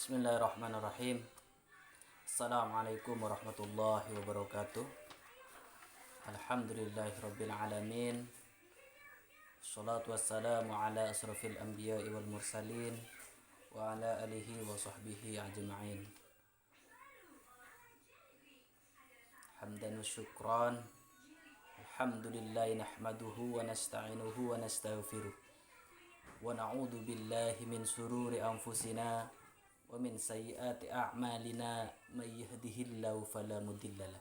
Bismillahirrahmanirrahim. Assalamualaikum warahmatullahi wabarakatuh. Alhamdulillahirabbil alamin. Shalatu wassalamu ala asrafil anbiya'i wal mursalin wa ala alihi wa sahbihi ajma'in. Hamdan wa syukran. Alhamdulillahi nahmaduhu wa nasta'inuhu wa nastaghfiruh. Wa na'udzu billahi min sururi anfusina wa min sayyiati a'malina may yahdihillahu fala mudhillalah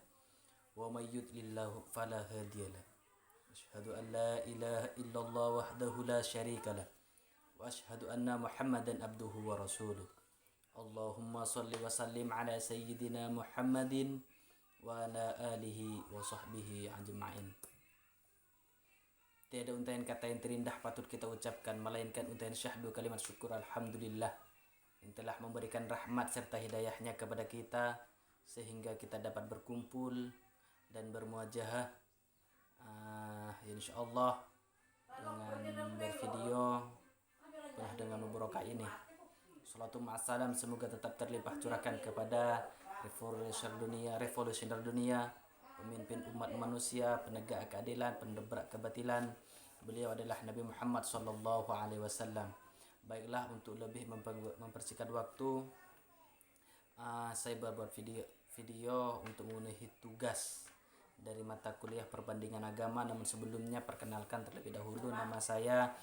wa may yudlillahu fala hadiyalah. Asyhadu an la ilaha illallah wahdahu la syarikalah wa asyhadu anna Muhammadan abduhu wa rasuluh. Allahumma shalli wa sallim ala sayyidina Muhammadin wa ala alihi wa sahbihi ajma'in. Tiada untaian kata yang terindah patut kita ucapkan melainkan untaian syahdu kalimat syukur alhamdulillah yang telah memberikan rahmat serta hidayahnya kepada kita sehingga kita dapat berkumpul dan bermuajahah insyaallah dengan bervideo penuh dengan mubarakah ini. Salatu ma'assalam semoga tetap terlimpah curahkan kepada revolusioner dunia, pemimpin umat manusia, penegak keadilan, pendobrak kebatilan. Beliau adalah Nabi Muhammad sallallahu alaihi wasallam. Baiklah, untuk lebih mempersingkat waktu, saya berbuat video untuk memenuhi tugas dari mata kuliah perbandingan agama. Namun sebelumnya perkenalkan terlebih dahulu, nama saya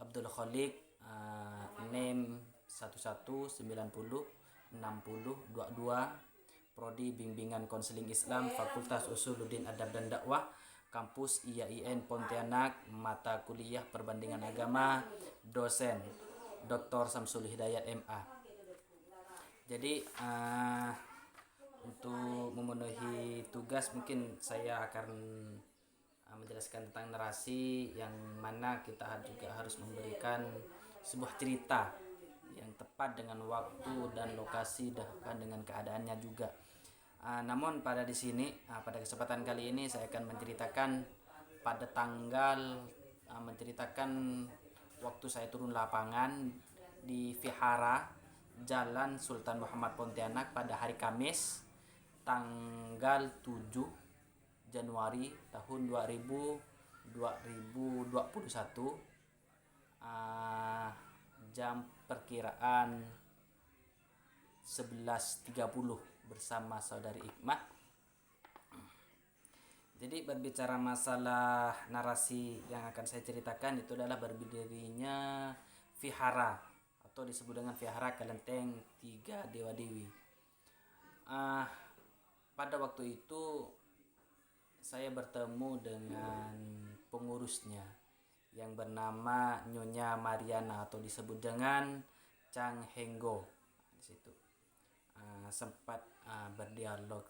Abdul Khaliq, NAME 11906022, Prodi Bimbingan Konseling Islam, Fakultas Usuluddin Adab dan Dakwah, Kampus IAIN Pontianak, mata kuliah perbandingan agama, dosen Dr. Samsul Hidayat MA. Jadi untuk memenuhi tugas mungkin saya akan menjelaskan tentang narasi yang mana kita juga harus memberikan sebuah cerita yang tepat dengan waktu dan lokasi dan dengan keadaannya juga. Namun pada kesempatan kali ini saya akan menceritakan pada menceritakan waktu saya turun lapangan di Vihara Jalan Sultan Muhammad Pontianak pada hari Kamis tanggal 7 Januari tahun 2021, jam perkiraan 11.30 bersama saudari Ikmah. Jadi berbicara masalah narasi yang akan saya ceritakan itu adalah berdirinya Vihara atau disebut dengan Vihara Kelenteng Tiga Dewa Dewi. Pada waktu itu saya bertemu dengan pengurusnya yang bernama Nyonya Mariana atau disebut dengan Chang Henggo. Di situ sempat berdialog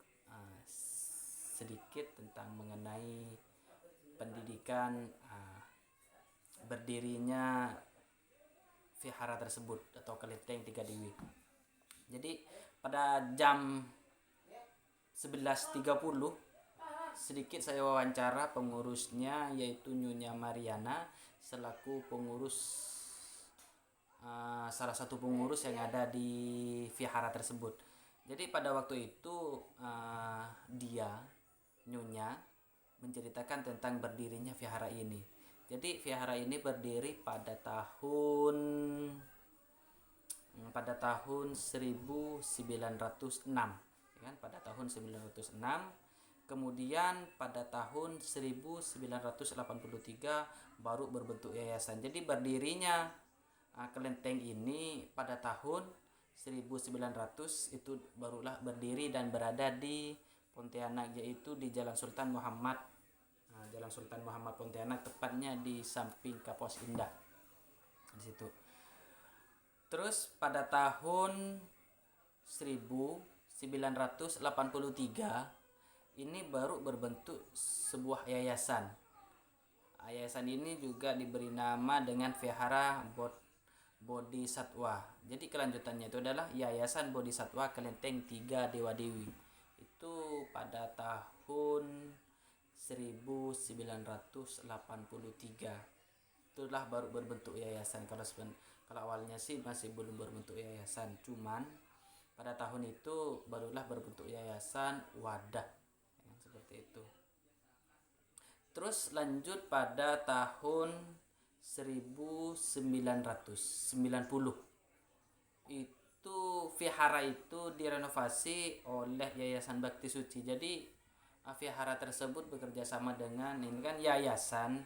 sedikit tentang mengenai pendidikan berdirinya Vihara tersebut atau Kelenteng Tiga Dewi. Jadi pada jam 11.30 sedikit saya wawancara pengurusnya, yaitu Nyonya Mariana selaku pengurus salah satu pengurus yang ada di Vihara tersebut. Jadi pada waktu itu Nyonya menceritakan tentang berdirinya Vihara ini. Jadi Vihara ini berdiri pada tahun 1906, kan? Pada tahun 1906. Kemudian pada tahun 1983 baru berbentuk yayasan. Jadi berdirinya kelenteng ini pada tahun 1900 itu barulah berdiri dan berada di Pontianak, yaitu di Jalan Sultan Muhammad Pontianak, tepatnya di samping Kapos Indah di situ. Terus pada tahun 1983 ini baru berbentuk sebuah yayasan. Yayasan ini juga diberi nama dengan Vihara Bodhisatwa. Jadi kelanjutannya itu adalah Yayasan Bodhisatwa Kelenteng Tiga Dewa Dewi. Itu pada tahun 1983. Itulah baru berbentuk yayasan. Kalau awalnya sih masih belum berbentuk yayasan, cuman pada tahun itu barulah berbentuk yayasan wadah, seperti itu. Terus lanjut pada tahun 1990 itu vihara itu direnovasi oleh Yayasan Bakti Suci. Jadi vihara tersebut bekerja sama dengan ini kan yayasan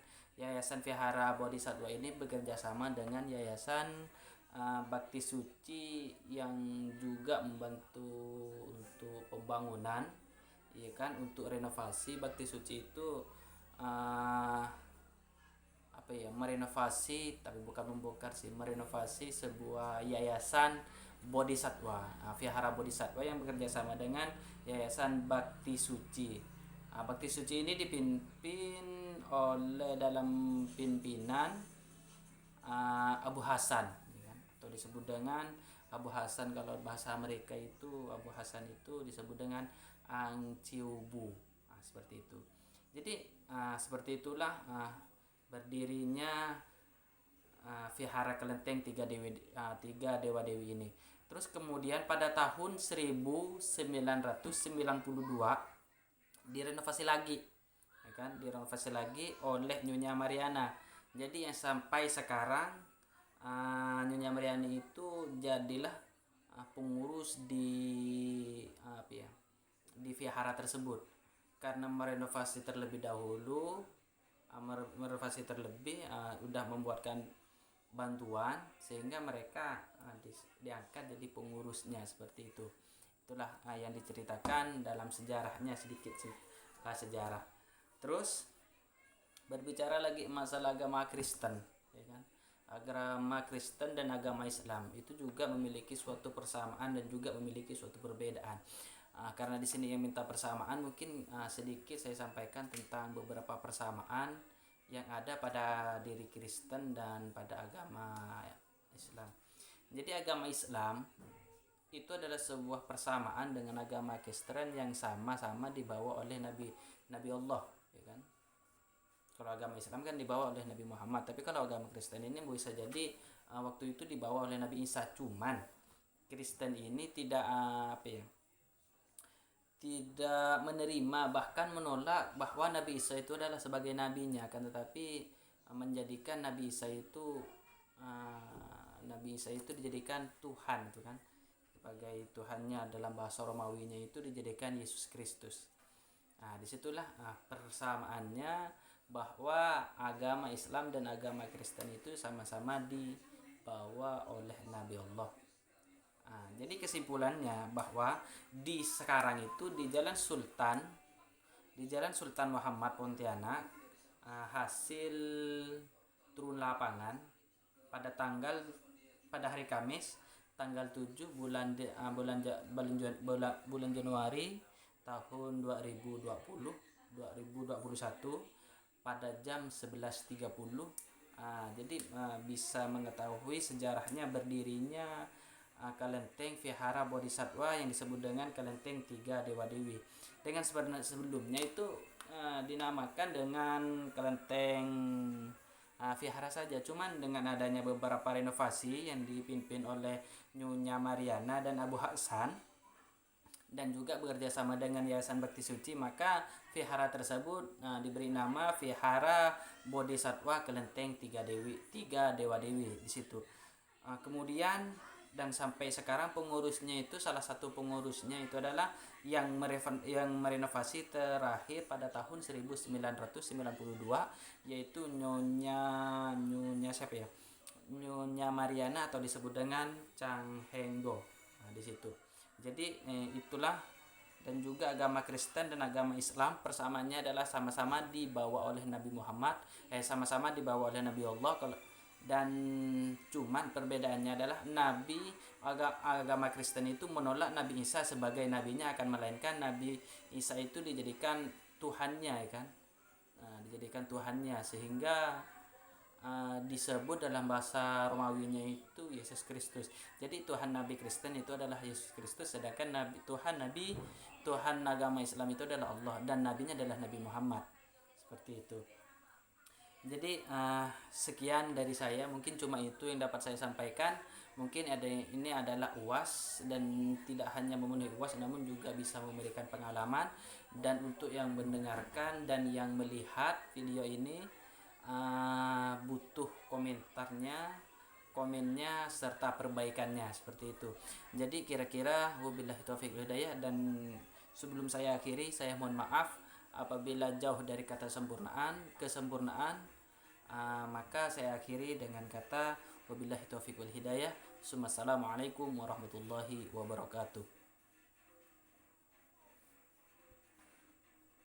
Vihara Bodhisattva ini bekerja sama dengan Yayasan Bakti Suci yang juga membantu untuk pembangunan, ya kan, untuk renovasi. Bakti Suci itu merenovasi, tapi bukan membongkar sih, merenovasi sebuah yayasan Bodhisattva, Vihara Bodhisattva yang bekerja sama dengan Yayasan Bakti Suci. Bakti Suci ini dipimpin oleh dalam pimpinan Abu Hasan, atau disebut dengan Abu Hasan. Kalau bahasa mereka itu Abu Hasan itu disebut dengan Ang Ciubu, seperti itu. Jadi seperti itulah berdirinya Vihara Kelenteng tiga Dewa Dewi ini. Terus kemudian pada tahun 1992 direnovasi lagi, ya kan? Direnovasi lagi oleh Nyonya Mariana. Jadi yang sampai sekarang Nyonya Mariana itu jadilah pengurus di di vihara tersebut, karena merenovasi terlebih dahulu, udah membuatkan bantuan sehingga mereka diangkat jadi pengurusnya, seperti itu. Itulah yang diceritakan dalam sejarahnya, sedikit sejarah. Terus berbicara lagi masalah agama Kristen, ya kan? Agama Kristen dan agama Islam itu juga memiliki suatu persamaan dan juga memiliki suatu perbedaan. Karena di sini yang minta persamaan, mungkin sedikit saya sampaikan tentang beberapa persamaan yang ada pada diri Kristen dan pada agama Islam. Jadi agama Islam itu adalah sebuah persamaan dengan agama Kristen yang sama-sama dibawa oleh Nabi Allah, ya kan? Kalau agama Islam kan dibawa oleh Nabi Muhammad, tapi kalau agama Kristen ini bisa jadi waktu itu dibawa oleh Nabi Isa. Cuman Kristen ini tidak tidak menerima, bahkan menolak bahwa Nabi Isa itu adalah sebagai nabinya, kan, tetapi menjadikan Nabi Isa itu dijadikan Tuhan, itu kan, sebagai Tuhannya. Dalam bahasa Romawinya itu dijadikan Yesus Kristus. Disitulah persamaannya, bahwa agama Islam dan agama Kristen itu sama-sama dibawa oleh Nabi Allah. Jadi kesimpulannya bahwa di sekarang itu di Jalan Sultan Muhammad Pontianak, hasil turun lapangan pada hari Kamis tanggal 7 bulan Januari tahun 2021 pada jam 11.30. Jadi bisa mengetahui sejarahnya berdirinya Kelenteng Vihara Bodhisattva yang disebut dengan Kelenteng Tiga Dewa Dewi. Dengan sebelumnya itu dinamakan dengan Kelenteng Vihara saja. Cuman dengan adanya beberapa renovasi yang dipimpin oleh Nyonya Mariana dan Abu Hasan, dan juga bekerja sama dengan Yayasan Bakti Suci, maka vihara tersebut diberi nama Vihara Bodhisattva Kelenteng Tiga Dewa Dewi di situ. Kemudian dan sampai sekarang pengurusnya itu, salah satu pengurusnya itu adalah yang merenovasi terakhir pada tahun 1992, yaitu Nyonya Mariana atau disebut dengan Chang Henggo di situ. Jadi itulah. Dan juga agama Kristen dan agama Islam persamaannya adalah sama-sama dibawa oleh Nabi Muhammad, sama-sama dibawa oleh Nabi Allah. Dan cuman perbedaannya adalah agama Kristen itu menolak Nabi Isa sebagai nabinya, akan melainkan Nabi Isa itu dijadikan Tuhannya, ya kan? Dijadikan Tuhannya, sehingga disebut dalam bahasa Romawinya itu Yesus Kristus. Jadi Tuhan Nabi Kristen itu adalah Yesus Kristus, sedangkan Tuhan agama Islam itu adalah Allah, dan nabinya adalah Nabi Muhammad. Seperti itu. Jadi sekian dari saya, mungkin cuma itu yang dapat saya sampaikan. Mungkin ini adalah UAS, dan tidak hanya memenuhi UAS namun juga bisa memberikan pengalaman. Dan untuk yang mendengarkan dan yang melihat video ini, butuh komennya serta perbaikannya, seperti itu. Jadi kira-kira wabillahi taufik wal hidayah. Dan sebelum saya akhiri, saya mohon maaf apabila jauh dari kata kesempurnaan, maka saya akhiri dengan kata wabillahi taufik wal hidayah. Assalamualaikum warahmatullahi wabarakatuh.